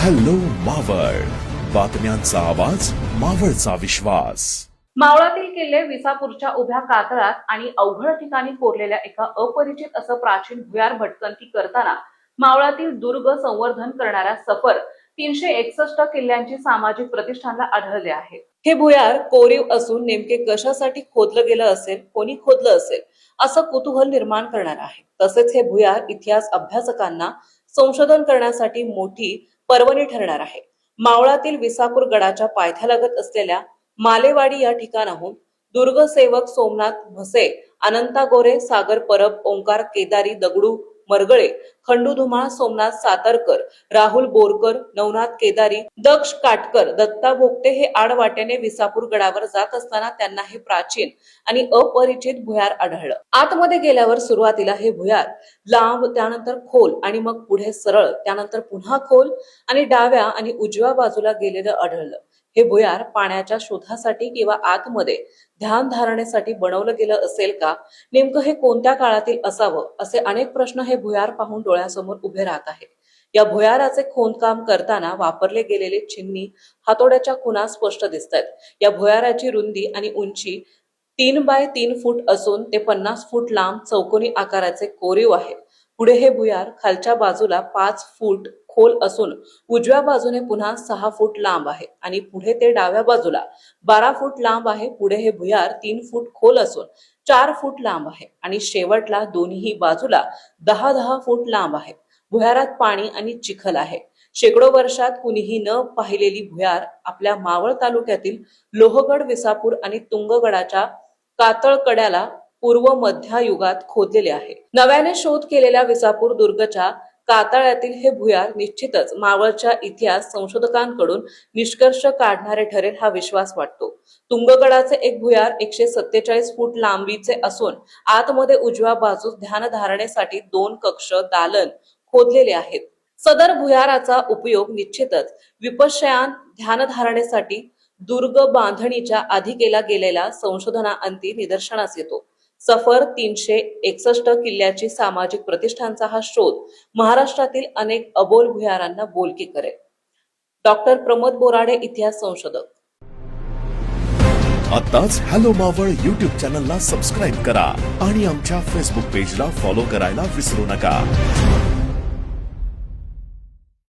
Hello Maval, बातम्यांचा आवाज, मावळचा विश्वास. मावळातील किल्ले विसापूरच्या उभ्या कातळात आणि अवघड ठिकाणी कोरलेल्या एका अपरिचित असं प्राचीन भुयार भटकंती करताना मावळातील दुर्ग संवर्धन करणाऱ्या सफर 361 किल्ल्यांची सामाजिक प्रतिष्ठानला आढळले आहे. हे भुयार कोरीव असून नेमके कशासाठी खोदलं गेलं असेल, कोणी खोदलं असेल असं कुतूहल निर्माण करणार आहे. तसेच हे भुयार इतिहास अभ्यासकांना संशोधन करण्यासाठी मोठी पर्वणी ठरणार आहे. मावळातील विसापूर गडाच्या पायथ्यालगत असलेल्या मालेवाडी या ठिकाणाहून दुर्गसेवक सोमनाथ म्हसे, अनंता गोरे, सागर परब, ओंकार केदारी, दगडू मरगळे, खंडू धुमाळ, सोमनाथ सातारकर, राहुल बोरकर, नवनाथ केदारी, दक्ष काटकर, दत्ता भोगटे हे आडवाट्याने विसापूर गडावर जात असताना त्यांना हे प्राचीन आणि अपरिचित भुयार आढळलं. आतमध्ये गेल्यावर सुरुवातीला हे भुयार लांब, त्यानंतर खोल आणि मग पुढे सरळ, त्यानंतर पुन्हा खोल आणि डाव्या आणि उजव्या बाजूला गेलेलं आढळलं. हे भुयार पाण्याच्या शोधासाठी किंवा आतमध्ये ध्यान धारणेसाठी बनवलं गेलं असेल का? नेमकं हे कोणत्या काळातील असावं असे अनेक प्रश्न हे भुयार पाहून डोळ्यासमोर उभे राहत आहेत. या भुयाराचे खोदकाम करताना वापरले गेलेले चिन्ही, हातोड्याच्या खुणा स्पष्ट दिसत आहेत. या भुयाराची रुंदी आणि उंची 3 बाय 3 फूट असून ते 50 फूट लांब चौकोनी आकाराचे कोरीव आहे. पुढे हे भुयार खालच्या बाजूला 5 फूट खोल असून उजव्या बाजूने पुन्हा 6 फूट लांब आहे आणि पुढे ते डाव्या बाजूला 12 फूट लांब आहे. पुढे हे भुयार 3 फूट खोल असून 4 फूट लांब आहे आणि शेवटला दोन्ही बाजूला 10-10 फूट लांब आहे. भुयारात पाणी आणि चिखल आहे. शेकडो वर्षात कुणीही न पाहिलेली भुयार आपल्या मावळ तालुक्यातील लोहगड, विसापूर आणि तुंगगडाच्या कातळकड्याला पूर्व मध्यायुगात खोदलेले आहे. नव्याने शोध केलेल्या विसापूर दुर्गच्या कातळ्यातील हे भुयार निश्चितच मावळच्या इतिहास संशोधकांकडून निष्कर्ष काढणारे ठरेल हा विश्वास वाटतो. तुंगगडाचे एक भुयार 147 फूट लांबीचे असून आतमध्ये उजव्या बाजूस ध्यानधारणेसाठी 2 कक्ष, दालन खोदलेले आहेत. सदर भुयाराचा उपयोग निश्चितच विपश्यन ध्यानधारणेसाठी दुर्ग बांधणीच्या आधी केला गेलेला संशोधनाअंती निदर्शनास येतो. सफर 361 किल्ल्याची सामाजिक प्रतिष्ठानचा हा शोध महाराष्ट्रातील अनेक अबोल भुयारांना बोलके करेल. डॉक्टर प्रमोद बोराडे, इतिहास संशोधक. आताच हॅलो मावळ YouTube चॅनलला सबस्क्राईब करा आणि आमच्या फेसबुक पेजला फॉलो करायला विसरू नका.